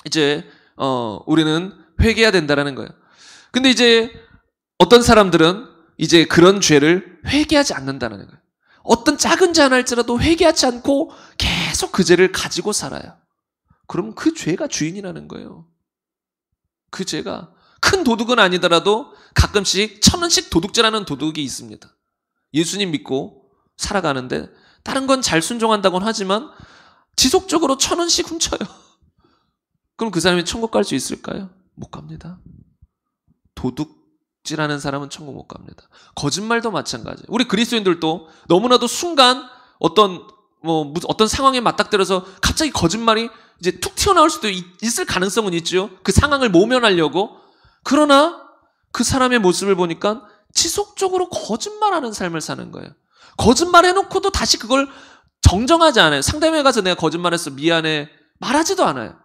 이제 우리는 회개해야 된다는 거예요. 근데 이제 어떤 사람들은 이제 그런 죄를 회개하지 않는다는 거예요. 어떤 작은 죄 하나 할지라도 회개하지 않고 계속 그 죄를 가지고 살아요. 그럼 그 죄가 주인이라는 거예요. 그 죄가 큰 도둑은 아니더라도 가끔씩 1,000원씩 도둑질하는 도둑이 있습니다. 예수님 믿고 살아가는데 다른 건 잘 순종한다고는 하지만 지속적으로 1,000원씩 훔쳐요. 그럼 그 사람이 천국 갈 수 있을까요? 못 갑니다. 도둑질하는 사람은 천국 못 갑니다. 거짓말도 마찬가지예요. 우리 그리스도인들도 너무나도 순간 어떤 상황에 맞닥뜨려서 갑자기 거짓말이 이제 툭 튀어나올 수도 있을 가능성은 있죠. 그 상황을 모면하려고. 그러나 그 사람의 모습을 보니까 지속적으로 거짓말하는 삶을 사는 거예요. 거짓말해놓고도 다시 그걸 정정하지 않아요. 상담에 가서 내가 거짓말했어, 미안해, 말하지도 않아요.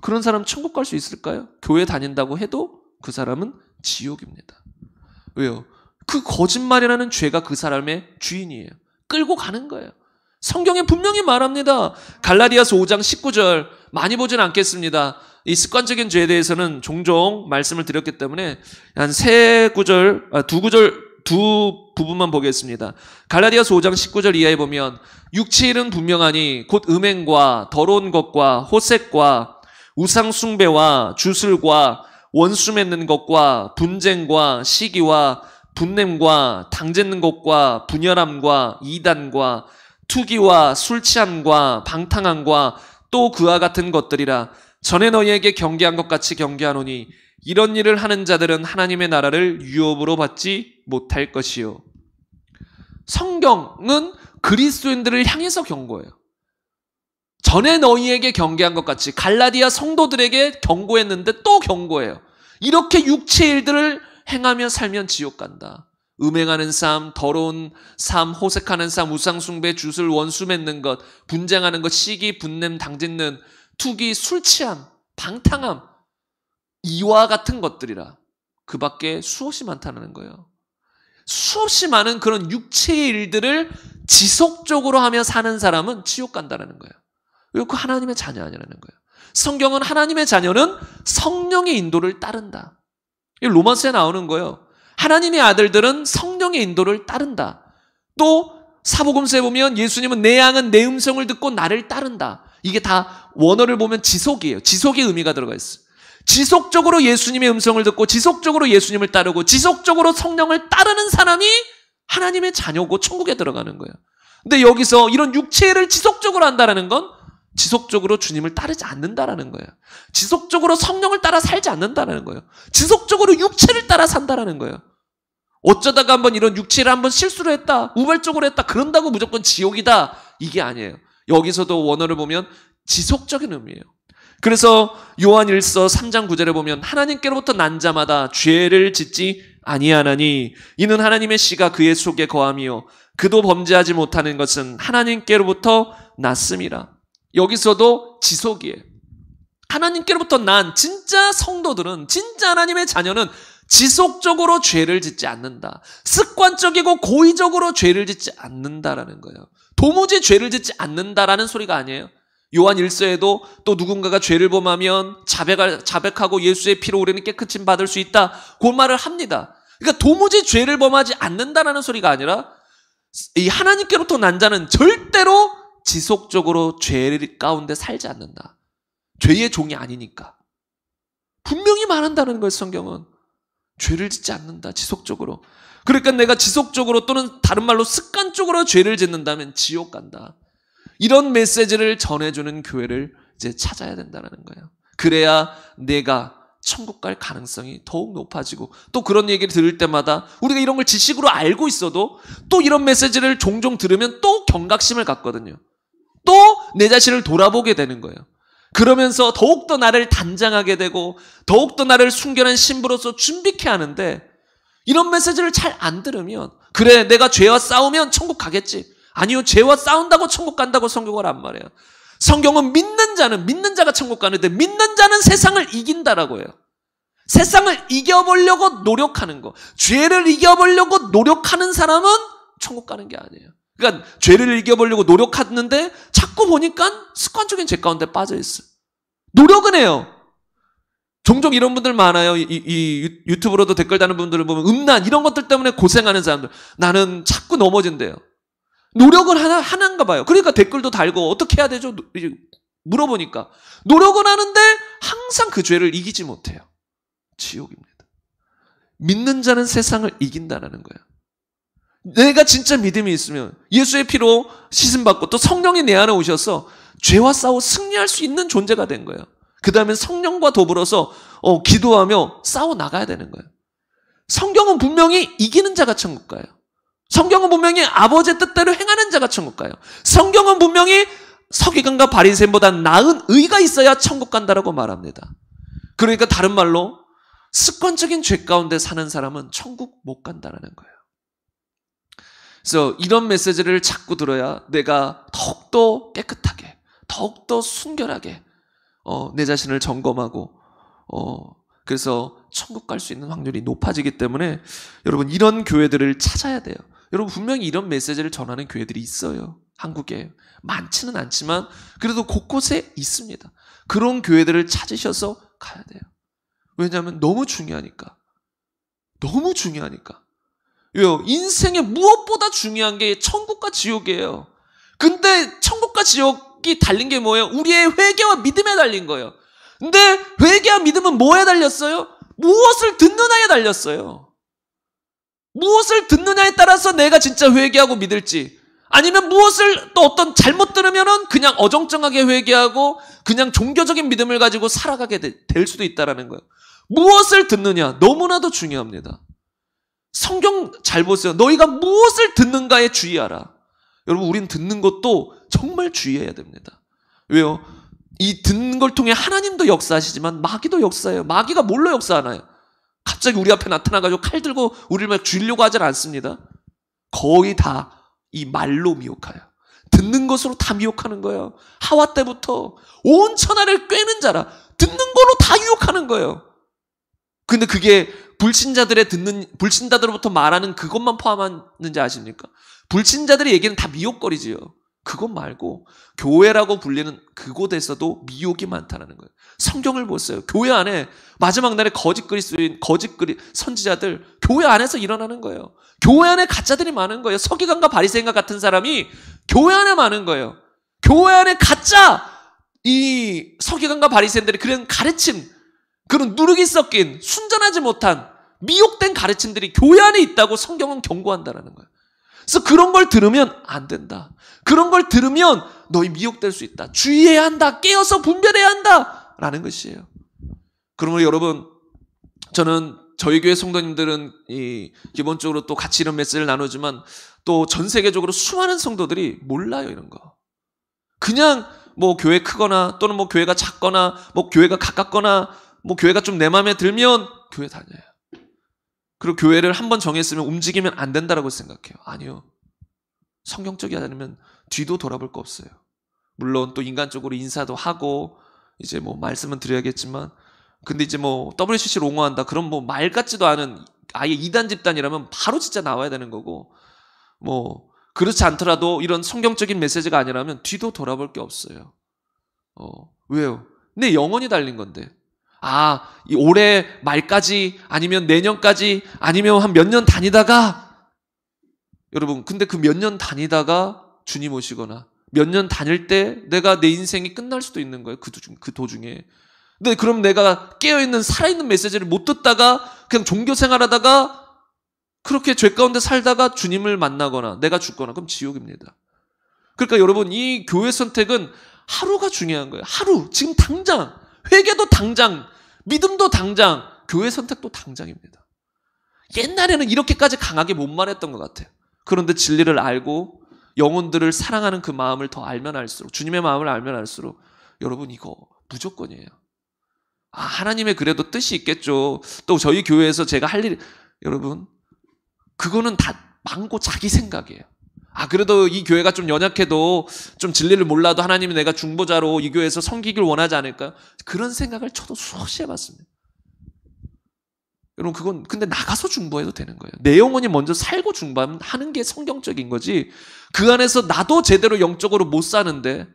그런 사람 천국 갈 수 있을까요? 교회 다닌다고 해도 그 사람은 지옥입니다. 왜요? 그 거짓말이라는 죄가 그 사람의 주인이에요. 끌고 가는 거예요. 성경에 분명히 말합니다. 갈라디아서 5장 19절 많이 보진 않겠습니다. 이 습관적인 죄에 대해서는 종종 말씀을 드렸기 때문에 한 두 부분만 보겠습니다. 갈라디아서 5장 19절 이하에 보면 육체의 일은 분명하니 곧 음행과 더러운 것과 호색과 우상 숭배와 주술과 원수 맺는 것과 분쟁과 시기와 분냄과 당짓는 것과 분열함과 이단과 투기와 술 취함과 방탕함과 또 그와 같은 것들이라. 전에 너희에게 경계한 것 같이 경계하노니 이런 일을 하는 자들은 하나님의 나라를 유업으로 받지 못할 것이요. 성경은 그리스도인들을 향해서 경고해요. 전에 너희에게 경계한 것 같이 갈라디아 성도들에게 경고했는데 또 경고해요. 이렇게 육체의 일들을 행하며 살면 지옥 간다. 음행하는 삶, 더러운 삶, 호색하는 삶, 우상숭배, 주술, 원수 맺는 것, 분쟁하는 것, 시기, 분냄, 당짓는, 투기, 술 취함, 방탕함, 이와 같은 것들이라. 그 밖에 수없이 많다는 거예요. 수없이 많은 그런 육체의 일들을 지속적으로 하며 사는 사람은 지옥 간다는 거예요. 왜? 그 하나님의 자녀 아니라는 거예요. 성경은 하나님의 자녀는 성령의 인도를 따른다. 이 로마서에 나오는 거예요. 하나님의 아들들은 성령의 인도를 따른다. 또 사복음서에 보면 예수님은 내 양은 내 음성을 듣고 나를 따른다. 이게 다 원어를 보면 지속이에요. 지속의 의미가 들어가 있어요. 지속적으로 예수님의 음성을 듣고 지속적으로 예수님을 따르고 지속적으로 성령을 따르는 사람이 하나님의 자녀고 천국에 들어가는 거예요. 근데 여기서 이런 육체를 지속적으로 한다는 건 지속적으로 주님을 따르지 않는다라는 거예요. 지속적으로 성령을 따라 살지 않는다라는 거예요. 지속적으로 육체를 따라 산다라는 거예요. 어쩌다가 한번 이런 육체를 한번 실수로 했다, 우발적으로 했다, 그런다고 무조건 지옥이다, 이게 아니에요. 여기서도 원어를 보면 지속적인 의미예요. 그래서 요한일서 3장 9절에 보면 하나님께로부터 난 자마다 죄를 짓지 아니하나니 이는 하나님의 씨가 그의 속에 거함이요 그도 범죄하지 못하는 것은 하나님께로부터 났음이라. 여기서도 지속이에요. 하나님께로부터 난 진짜 성도들은, 진짜 하나님의 자녀는 지속적으로 죄를 짓지 않는다. 습관적이고 고의적으로 죄를 짓지 않는다라는 거예요. 도무지 죄를 짓지 않는다라는 소리가 아니에요. 요한 1서에도 또 누군가가 죄를 범하면 자백하고 예수의 피로 우리는 깨끗임 받을 수 있다, 그 말을 합니다. 그러니까 도무지 죄를 범하지 않는다라는 소리가 아니라 이 하나님께로부터 난 자는 절대로 지속적으로 죄 가운데 살지 않는다. 죄의 종이 아니니까. 분명히 말한다는 거예요. 성경은 죄를 짓지 않는다, 지속적으로. 그러니까 내가 지속적으로 또는 다른 말로 습관적으로 죄를 짓는다면 지옥 간다. 이런 메시지를 전해주는 교회를 이제 찾아야 된다는 거예요. 그래야 내가 천국 갈 가능성이 더욱 높아지고, 또 그런 얘기를 들을 때마다 우리가 이런 걸 지식으로 알고 있어도 또 이런 메시지를 종종 들으면 또 경각심을 갖거든요. 또 내 자신을 돌아보게 되는 거예요. 그러면서 더욱더 나를 단장하게 되고 더욱더 나를 순결한 신부로서 준비케 하는데, 이런 메시지를 잘 안 들으면 그래 내가 죄와 싸우면 천국 가겠지. 아니요, 죄와 싸운다고 천국 간다고 성경을 안 말해요. 성경은 믿는 자가 천국 가는데 믿는 자는 세상을 이긴다라고 해요. 세상을 이겨보려고 노력하는 거, 죄를 이겨보려고 노력하는 사람은 천국 가는 게 아니에요. 그러니까 죄를 이겨보려고 노력하는데 자꾸 보니까 습관적인 죄 가운데 빠져있어요. 노력은 해요. 종종 이런 분들 많아요. 이 유튜브로도 댓글 다는 분들을 보면 음란 이런 것들 때문에 고생하는 사람들, 나는 자꾸 넘어진대요. 노력은 하나인가 봐요. 그러니까 댓글도 달고 어떻게 해야 되죠? 물어보니까 노력은 하는데 항상 그 죄를 이기지 못해요. 지옥입니다. 믿는 자는 세상을 이긴다라는 거예요. 내가 진짜 믿음이 있으면 예수의 피로 씻음받고 또 성령이 내 안에 오셔서 죄와 싸워 승리할 수 있는 존재가 된 거예요. 그 다음에 성령과 더불어서 기도하며 싸워 나가야 되는 거예요. 성경은 분명히 이기는 자가 천국 가요. 성경은 분명히 아버지의 뜻대로 행하는 자가 천국 가요. 성경은 분명히 서기관과 바리새인보다 나은 의가 있어야 천국 간다라고 말합니다. 그러니까 다른 말로 습관적인 죄 가운데 사는 사람은 천국 못 간다라는 거예요. 그래서 이런 메시지를 자꾸 들어야 내가 더욱더 깨끗하게, 더욱더 순결하게 내 자신을 점검하고 그래서 천국 갈 수 있는 확률이 높아지기 때문에 여러분 이런 교회들을 찾아야 돼요. 여러분 분명히 이런 메시지를 전하는 교회들이 있어요. 한국에 많지는 않지만 그래도 곳곳에 있습니다. 그런 교회들을 찾으셔서 가야 돼요. 왜냐하면 너무 중요하니까. 너무 중요하니까. 왜요? 인생에 무엇보다 중요한 게 천국과 지옥이에요. 근데 천국과 지옥이 달린 게 뭐예요? 우리의 회개와 믿음에 달린 거예요. 근데 회개와 믿음은 뭐에 달렸어요? 무엇을 듣느냐에 달렸어요. 무엇을 듣느냐에 따라서 내가 진짜 회개하고 믿을지, 아니면 무엇을 또 어떤 잘못 들으면은 그냥 어정쩡하게 회개하고 그냥 종교적인 믿음을 가지고 살아가게 될 수도 있다라는 거예요. 무엇을 듣느냐 너무나도 중요합니다. 성경 잘 보세요. 너희가 무엇을 듣는가에 주의하라. 여러분 우린 듣는 것도 정말 주의해야 됩니다. 왜요? 이 듣는 걸 통해 하나님도 역사하시지만 마귀도 역사해요. 마귀가 뭘로 역사하나요? 갑자기 우리 앞에 나타나가지고 칼 들고 우리를 막 죽이려고 하진 않습니다. 거의 다 이 말로 미혹하여 듣는 것으로 다 미혹하는 거예요. 하와 때부터 온 천하를 꿰는 자라 듣는 걸로 다 유혹하는 거예요. 근데 그게 불신자들로부터 말하는 그것만 포함하는지 아십니까? 불신자들의 얘기는 다 미혹거리지요. 그것 말고 교회라고 불리는 그곳에서도 미혹이 많다는 거예요. 성경을 보세요. 교회 안에 마지막 날에 거짓 그리스도인, 선지자들 교회 안에서 일어나는 거예요. 교회 안에 가짜들이 많은 거예요. 서기관과 바리새인과 같은 사람이 교회 안에 많은 거예요. 교회 안에 가짜 이 서기관과 바리새인들이 그런 가르침, 그런 누룩이 섞인 순전하지 못한 미혹된 가르침들이 교회 안에 있다고 성경은 경고한다는 거예요. 그래서 그런 걸 들으면 안 된다. 그런 걸 들으면 너희 미혹될 수 있다. 주의해야 한다. 깨어서 분별해야 한다. 라는 것이에요. 그러므로 여러분, 저는 저희 교회 성도님들은 기본적으로 또 같이 이런 메시지를 나누지만 또 전 세계적으로 수많은 성도들이 몰라요, 이런 거. 그냥 뭐 교회 크거나 또는 뭐 교회가 작거나 뭐 교회가 가깝거나 뭐 교회가 좀 내 마음에 들면 교회 다녀요. 그리고 교회를 한번 정했으면 움직이면 안 된다라고 생각해요. 아니요. 성경적이 아니면 뒤도 돌아볼 거 없어요. 물론 또 인간적으로 인사도 하고 이제 뭐 말씀은 드려야겠지만, 근데 이제 뭐 WCC를 옹호한다. 그럼 뭐 말 같지도 않은 아예 이단 집단이라면 바로 진짜 나와야 되는 거고, 뭐 그렇지 않더라도 이런 성경적인 메시지가 아니라면 뒤도 돌아볼 게 없어요. 왜요? 내 영혼이 달린 건데. 이 올해 말까지 아니면 내년까지 아니면 한 몇 년 다니다가, 여러분 근데 그 몇 년 다니다가 주님 오시거나 몇 년 다닐 때 내가 내 인생이 끝날 수도 있는 거예요. 그 도중에. 근데 그럼 내가 깨어있는 살아있는 메시지를 못 듣다가 그냥 종교 생활하다가 그렇게 죄 가운데 살다가 주님을 만나거나 내가 죽거나 그럼 지옥입니다. 그러니까 여러분 이 교회 선택은 하루가 중요한 거예요. 하루, 지금 당장. 회개도 당장, 믿음도 당장, 교회 선택도 당장입니다. 옛날에는 이렇게까지 강하게 못 말했던 것 같아요. 그런데 진리를 알고 영혼들을 사랑하는 그 마음을 더 알면 알수록, 주님의 마음을 알면 알수록 여러분 이거 무조건이에요. 하나님의 그래도 뜻이 있겠죠. 또 저희 교회에서 제가 할 일, 여러분 그거는 다 망고 자기 생각이에요. 그래도 이 교회가 좀 연약해도 좀 진리를 몰라도 하나님이 내가 중보자로 이 교회에서 섬기길 원하지 않을까요? 그런 생각을 저도 수없이 해봤습니다. 여러분 그건 근데 나가서 중보해도 되는 거예요. 내 영혼이 먼저 살고 중보하는 게 성경적인 거지, 그 안에서 나도 제대로 영적으로 못 사는데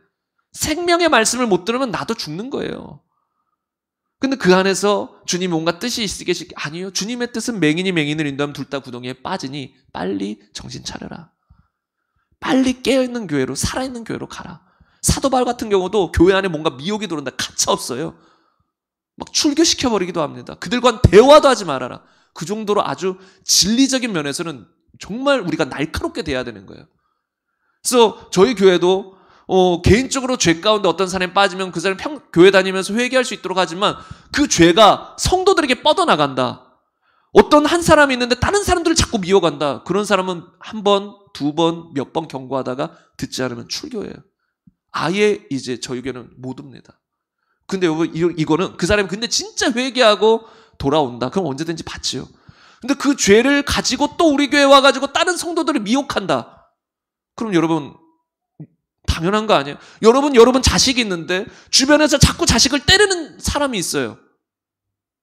생명의 말씀을 못 들으면 나도 죽는 거예요. 근데 그 안에서 주님 뭔가 뜻이 있으시겠지? 아니요. 주님의 뜻은 맹인이 맹인을 인도하면 둘 다 구덩이에 빠지니 빨리 정신 차려라. 빨리 깨어있는 교회로, 살아있는 교회로 가라. 사도 바울 같은 경우도 교회 안에 뭔가 미혹이 들어온다. 가차 없어요. 막 출교시켜버리기도 합니다. 그들과는 대화도 하지 말아라. 그 정도로 아주 진리적인 면에서는 정말 우리가 날카롭게 대해야 되는 거예요. 그래서 저희 교회도 개인적으로 죄 가운데 어떤 사람이 빠지면 그 사람이 교회 다니면서 회개할 수 있도록 하지만 그 죄가 성도들에게 뻗어나간다. 어떤 한 사람이 있는데 다른 사람들을 자꾸 미워간다. 그런 사람은 한 번, 두 번, 몇 번 경고하다가 듣지 않으면 출교해요. 아예 이제 저희 교회는 못 옵니다. 근데 여러분, 이거는 그 사람이 근데 진짜 회개하고 돌아온다. 그럼 언제든지 받지요. 근데 그 죄를 가지고 또 우리 교회 와가지고 다른 성도들을 미혹한다. 그럼 여러분, 당연한 거 아니에요? 여러분 자식이 있는데 주변에서 자꾸 자식을 때리는 사람이 있어요.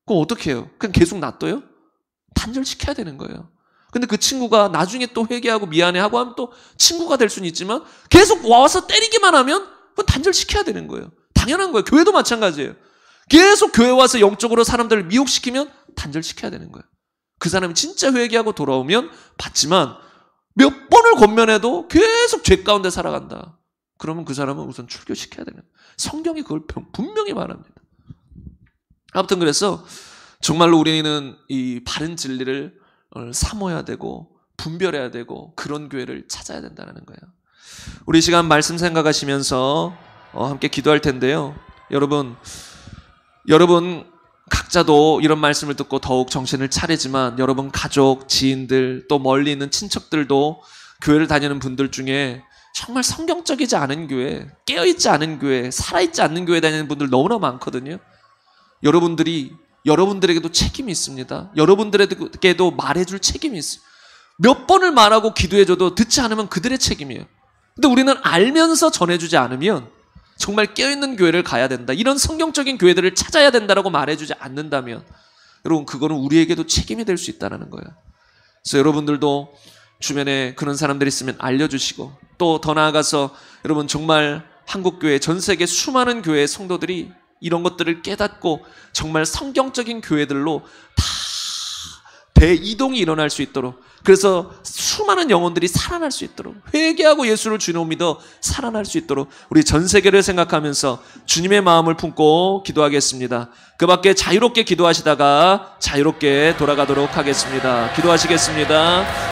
그럼 어떻게 해요? 그냥 계속 놔둬요? 단절시켜야 되는 거예요. 근데 그 친구가 나중에 또 회개하고 미안해하고 하면 또 친구가 될 수는 있지만 계속 와서 때리기만 하면 그건 단절시켜야 되는 거예요. 당연한 거예요. 교회도 마찬가지예요. 계속 교회 와서 영적으로 사람들을 미혹시키면 단절시켜야 되는 거예요. 그 사람이 진짜 회개하고 돌아오면 받지만 몇 번을 권면해도 계속 죄 가운데 살아간다. 그러면 그 사람은 우선 출교시켜야 되는 거예요. 성경이 그걸 분명히 말합니다. 아무튼 그래서 정말로 우리는 이 바른 진리를 삼어야 되고 분별해야 되고 그런 교회를 찾아야 된다는 거예요. 우리 시간 말씀 생각하시면서 함께 기도할 텐데요. 여러분 각자도 이런 말씀을 듣고 더욱 정신을 차리지만 여러분 가족, 지인들 또 멀리 있는 친척들도 교회를 다니는 분들 중에 정말 성경적이지 않은 교회, 깨어있지 않은 교회, 살아있지 않는 교회 다니는 분들 너무나 많거든요. 여러분들에게도 책임이 있습니다. 여러분들에게도 말해줄 책임이 있어요. 몇 번을 말하고 기도해줘도 듣지 않으면 그들의 책임이에요. 근데 우리는 알면서 전해주지 않으면 정말 깨어있는 교회를 가야 된다. 이런 성경적인 교회들을 찾아야 된다라고 말해주지 않는다면 여러분 그거는 우리에게도 책임이 될 수 있다는 거예요. 그래서 여러분들도 주변에 그런 사람들이 있으면 알려주시고 또 더 나아가서 여러분 정말 한국교회 전 세계 수많은 교회의 성도들이 이런 것들을 깨닫고 정말 성경적인 교회들로 다 대이동이 일어날 수 있도록 그래서 수많은 영혼들이 살아날 수 있도록 회개하고 예수를 주님으로 믿어 살아날 수 있도록 우리 전 세계를 생각하면서 주님의 마음을 품고 기도하겠습니다. 그 밖에 자유롭게 기도하시다가 자유롭게 돌아가도록 하겠습니다. 기도하시겠습니다.